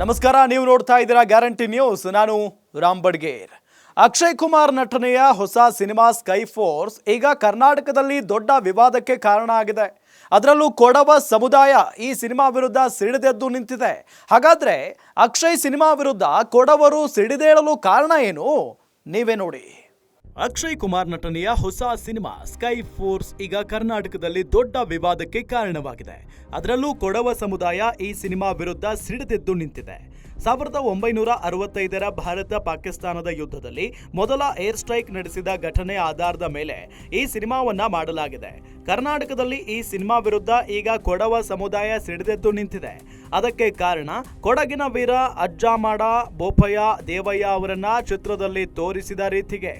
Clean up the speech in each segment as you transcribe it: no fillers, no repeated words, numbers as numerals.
ನಮಸ್ಕಾರ, ನೀವು ನೋಡ್ತಾ ಇದ್ದೀರಾ ಗ್ಯಾರಂಟಿ ನ್ಯೂಸ್. ನಾನು ರಾಮ್ ಬಡ್ಗೇರ್. ಅಕ್ಷಯ್ ಕುಮಾರ್ ನಟನೆಯ ಹೊಸ ಸಿನಿಮಾ ಸ್ಕೈ ಫೋರ್ಸ್ ಈಗ ಕರ್ನಾಟಕದಲ್ಲಿ ದೊಡ್ಡ ವಿವಾದಕ್ಕೆ ಕಾರಣ ಆಗಿದೆ. ಅದರಲ್ಲೂ ಕೊಡವ ಸಮುದಾಯ ಈ ಸಿನಿಮಾ ವಿರುದ್ಧ ಸಿಡಿದೆದ್ದು ನಿಂತಿದೆ. ಹಾಗಾದ್ರೆ ಅಕ್ಷಯ್ ಸಿನಿಮಾ ವಿರುದ್ಧ ಕೊಡವರು ಸಿಡಿದೇಳಲು ಕಾರಣ ಏನು? ನೀವೇ ನೋಡಿ. ಅಕ್ಷಯ್ ಕುಮಾರ್ ನಟನೆಯ ಹೊಸ ಸಿನಿಮಾ ಸ್ಕೈ ಫೋರ್ಸ್ ಈಗ ಕರ್ನಾಟಕದಲ್ಲಿ ದೊಡ್ಡ ವಿವಾದಕ್ಕೆ ಕಾರಣವಾಗಿದೆ. ಅದರಲ್ಲೂ ಕೊಡವ ಸಮುದಾಯ ಈ ಸಿನಿಮಾ ವಿರುದ್ಧ ಸಿಡಿದೆದ್ದು ನಿಂತಿದೆ. 1965ರ ಭಾರತ ಪಾಕಿಸ್ತಾನದ ಯುದ್ಧದಲ್ಲಿ ಮೊದಲ ಏರ್ ಸ್ಟ್ರೈಕ್ ನಡೆಸಿದ ಘಟನೆ ಆಧಾರದ ಮೇಲೆ ಈ ಸಿನಿಮಾವನ್ನ ಮಾಡಲಾಗಿದೆ. ಕರ್ನಾಟಕದಲ್ಲಿ ಈ ಸಿನಿಮಾ ವಿರುದ್ಧ ಈಗ ಕೊಡವ ಸಮುದಾಯ ಸಿಡಿದೆದ್ದು ನಿಂತಿದೆ. ಅದಕ್ಕೆ ಕಾರಣ ಕೊಡಗಿನ ವೀರ ಅಜ್ಜಾಮಾಡ ಬೋಪಯ್ಯ ದೇವಯ್ಯ ಅವರನ್ನ ಚಿತ್ರದಲ್ಲಿ ತೋರಿಸಿದ ರೀತಿಗೆ.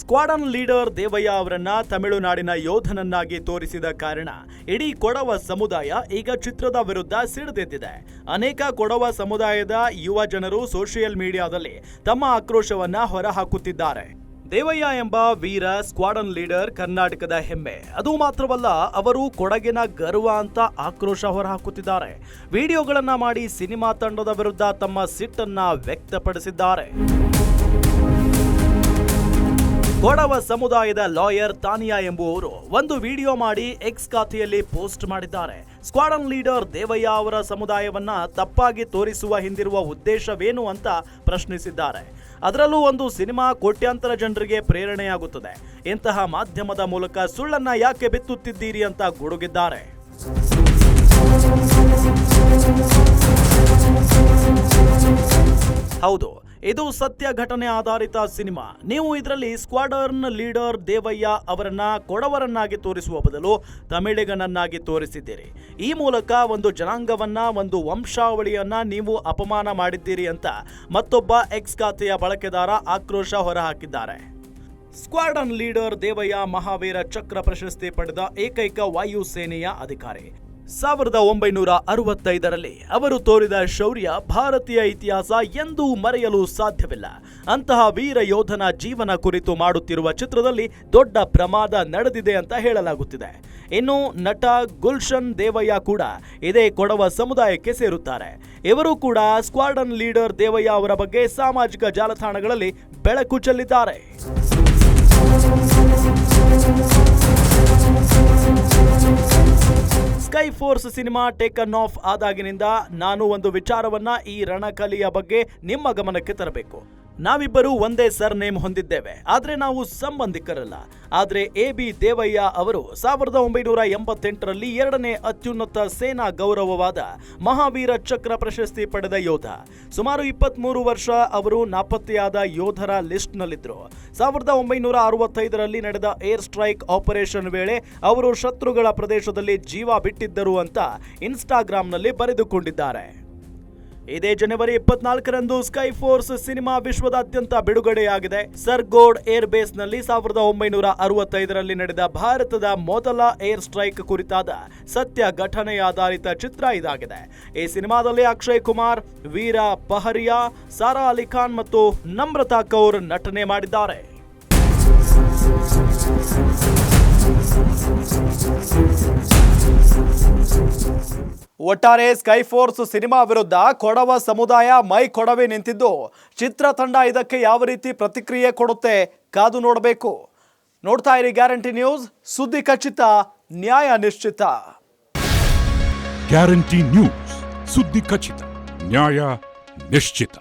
ಸ್ಕ್ವಾಡನ್ ಲೀಡರ್ ದೇವಯ್ಯ ಅವರನ್ನ ತಮಿಳುನಾಡಿನ ಯೋಧನನ್ನಾಗಿ ತೋರಿಸಿದ ಕಾರಣ ಇಡೀ ಕೊಡವ ಸಮುದಾಯ ಈಗ ಚಿತ್ರದ ವಿರುದ್ಧ ಸಿಡಿದೆದ್ದಿದೆ. ಅನೇಕ ಕೊಡವ ಸಮುದಾಯದ ಯುವ ಜನರು ಸೋಷಿಯಲ್ ಮೀಡಿಯಾದಲ್ಲಿ ತಮ್ಮ ಆಕ್ರೋಶವನ್ನ ಹೊರಹಾಕುತ್ತಿದ್ದಾರೆ. ದೇವಯ್ಯ ಎಂಬ ವೀರ ಸ್ಕ್ವಾಡನ್ ಲೀಡರ್ ಕರ್ನಾಟಕದ ಹೆಮ್ಮೆ. ಅದು ಮಾತ್ರವಲ್ಲ, ಅವರು ಕೊಡಗಿನ ಗರ್ವ ಅಂತ ಆಕ್ರೋಶ ಹೊರಹಾಕುತ್ತಿದ್ದಾರೆ. ವಿಡಿಯೋಗಳನ್ನ ಮಾಡಿ ಸಿನಿಮಾ ತಂಡದ ವಿರುದ್ಧ ತಮ್ಮ ಸಿಟ್ಟನ್ನ ವ್ಯಕ್ತಪಡಿಸಿದ್ದಾರೆ. ಕೊಡವ ಸಮುದಾಯದ ಲಾಯರ್ ತಾನಿಯಾ ಎಂಬುವರು ಒಂದು ವಿಡಿಯೋ ಮಾಡಿ ಎಕ್ಸ್ ಖಾತೆಯಲ್ಲಿ ಪೋಸ್ಟ್ ಮಾಡಿದ್ದಾರೆ. ಸ್ಕ್ವಾಡನ್ ಲೀಡರ್ ದೇವಯ್ಯ ಅವರ ಸಮುದಾಯವನ್ನ ತಪ್ಪಾಗಿ ತೋರಿಸುವ ಹಿಂದಿರುವ ಉದ್ದೇಶವೇನು ಅಂತ ಪ್ರಶ್ನಿಸಿದ್ದಾರೆ. ಅದರಲ್ಲೂ ಒಂದು ಸಿನಿಮಾ ಕೋಟ್ಯಾಂತರ ಜನರಿಗೆ ಪ್ರೇರಣೆಯಾಗುತ್ತದೆ. ಇಂತಹ ಮಾಧ್ಯಮದ ಮೂಲಕ ಸುಳ್ಳನ್ನ ಯಾಕೆ ಬಿತ್ತುತ್ತಿದ್ದೀರಿ ಅಂತ ಗುಡುಗಿದ್ದಾರೆ. ಹೌದು, ಇದು ಸತ್ಯ ಘಟನೆ ಆಧಾರಿತ ಸಿನಿಮಾ. ನೀವು ಇದರಲ್ಲಿ ಸ್ಕ್ವಾಡರ್ನ್ ಲೀಡರ್ ದೇವಯ್ಯ ಅವರನ್ನ ಕೊಡವರನ್ನಾಗಿ ತೋರಿಸುವ ಬದಲು ತಮಿಳಿಗನನ್ನಾಗಿ ತೋರಿಸಿದ್ದೀರಿ. ಈ ಮೂಲಕ ಒಂದು ಜನಾಂಗವನ್ನ, ಒಂದು ವಂಶಾವಳಿಯನ್ನ ನೀವು ಅಪಮಾನ ಮಾಡಿದ್ದೀರಿ ಅಂತ ಮತ್ತೊಬ್ಬ ಎಕ್ಸ್ ಖಾತೆಯ ಬಳಕೆದಾರ ಆಕ್ರೋಶ ಹೊರಹಾಕಿದ್ದಾರೆ. ಸ್ಕ್ವಾಡರ್ನ್ ಲೀಡರ್ ದೇವಯ್ಯ ಮಹಾವೀರ ಚಕ್ರ ಪ್ರಶಸ್ತಿ ಪಡೆದ ಏಕೈಕ ವಾಯುಸೇನೆಯ ಅಧಿಕಾರಿ. 1965ರಲ್ಲಿ ಅವರು ತೋರಿದ ಶೌರ್ಯ ಭಾರತೀಯ ಇತಿಹಾಸ ಎಂದೂ ಮರೆಯಲು ಸಾಧ್ಯವಿಲ್ಲ. ಅಂತಹ ವೀರ ಯೋಧನ ಜೀವನ ಕುರಿತು ಮಾಡುತ್ತಿರುವ ಚಿತ್ರದಲ್ಲಿ ದೊಡ್ಡ ಪ್ರಮಾದ ನಡೆದಿದೆ ಅಂತ ಹೇಳಲಾಗುತ್ತಿದೆ. ಇನ್ನು ನಟ ಗುಲ್ಶನ್ ದೇವಯ್ಯ ಕೂಡ ಇದೇ ಕೊಡವ ಸಮುದಾಯಕ್ಕೆ ಸೇರುತ್ತಾರೆ. ಇವರು ಕೂಡ ಸ್ಕ್ವಾಡನ್ ಲೀಡರ್ ದೇವಯ್ಯ ಅವರ ಬಗ್ಗೆ ಸಾಮಾಜಿಕ ಜಾಲತಾಣಗಳಲ್ಲಿ ಬೆಳಕು ಚೆಲ್ಲಿದ್ದಾರೆ. Sky Force cinema taken off ಆದಾಗಿನಿಂದ ನಾನು ಒಂದು ವಿಚಾರವನ್ನ ಈ ರಣಕಲಿಯ ಬಗ್ಗೆ ನಿಮ್ಮ ಗಮನಕ್ಕೆ ತರಬೇಕು. ನಾವಿಬ್ಬರು ಒಂದೇ ಸರ್ ನೇಮ್ ಹೊಂದಿದ್ದೇವೆ, ಆದ್ರೆ ನಾವು ಸಂಬಂಧಿಕರಲ್ಲ. ಆದ್ರೆ AB ದೇವಯ್ಯ ಅವರು 1988ರಲ್ಲಿ 2ನೇ ಅತ್ಯುನ್ನತ ಸೇನಾ ಗೌರವವಾದ ಮಹಾವೀರ ಚಕ್ರ ಪ್ರಶಸ್ತಿ ಪಡೆದ ಯೋಧ. ಸುಮಾರು 23 ವರ್ಷ ಅವರು ನಾಪತ್ತೆಯಾದ ಯೋಧರ ಲಿಸ್ಟ್ನಲ್ಲಿದ್ದರು. 1965ರಲ್ಲಿ ನಡೆದ ಏರ್ ಸ್ಟ್ರೈಕ್ ಆಪರೇಷನ್ ವೇಳೆ ಅವರು ಶತ್ರುಗಳ ಪ್ರದೇಶದಲ್ಲಿ ಜೀವ ಬಿಟ್ಟಿದ್ದರು ಅಂತ ಇನ್ಸ್ಟಾಗ್ರಾಂನಲ್ಲಿ ಬರೆದುಕೊಂಡಿದ್ದಾರೆ. ಇದೇ ಜನವರಿ 24ರಂದು ಸ್ಕೈ ಫೋರ್ಸ್ ಸಿನಿಮಾ ವಿಶ್ವದಾದ್ಯಂತ ಬಿಡುಗಡೆಯಾಗಿದೆ. ಸರ್ಗೋಡ್ ಏರ್ ಬೇಸ್ನಲ್ಲಿ 1965ರಲ್ಲಿ ನಡೆದ ಭಾರತದ ಮೊದಲ ಏರ್ ಸ್ಟ್ರೈಕ್ ಕುರಿತಾದ ಸತ್ಯ ಘಟನೆಯಾಧಾರಿತ ಚಿತ್ರ ಇದಾಗಿದೆ. ಈ ಸಿನಿಮಾದಲ್ಲಿ ಅಕ್ಷಯ್ ಕುಮಾರ್, ವೀರ ಪಹರಿಯಾ, ಸಾರಾ ಅಲಿ ಖಾನ್ ಮತ್ತು ನಮ್ರತಾ ಕೌರ್ ನಟನೆ ಮಾಡಿದ್ದಾರೆ. ಒಟ್ಟಾರೆ ಸ್ಕೈ ಫೋರ್ಸ್ ಸಿನಿಮಾ ವಿರುದ್ಧ ಕೊಡವ ಸಮುದಾಯ ಮೈ ಕೊಡವೆ ನಿಂತಿದ್ದು, ಚಿತ್ರತಂಡ ಇದಕ್ಕೆ ಯಾವ ರೀತಿ ಪ್ರತಿಕ್ರಿಯೆ ಕೊಡುತ್ತೆ ಕಾದು ನೋಡಬೇಕು. ನೋಡ್ತಾ ಇರಿ ಗ್ಯಾರಂಟಿ ನ್ಯೂಸ್, ಸುದ್ದಿ ಖಚಿತ, ನ್ಯಾಯ ನಿಶ್ಚಿತ. ಗ್ಯಾರಂಟಿ ನ್ಯೂಸ್, ಸುದ್ದಿ ಖಚಿತ, ನ್ಯಾಯ ನಿಶ್ಚಿತ.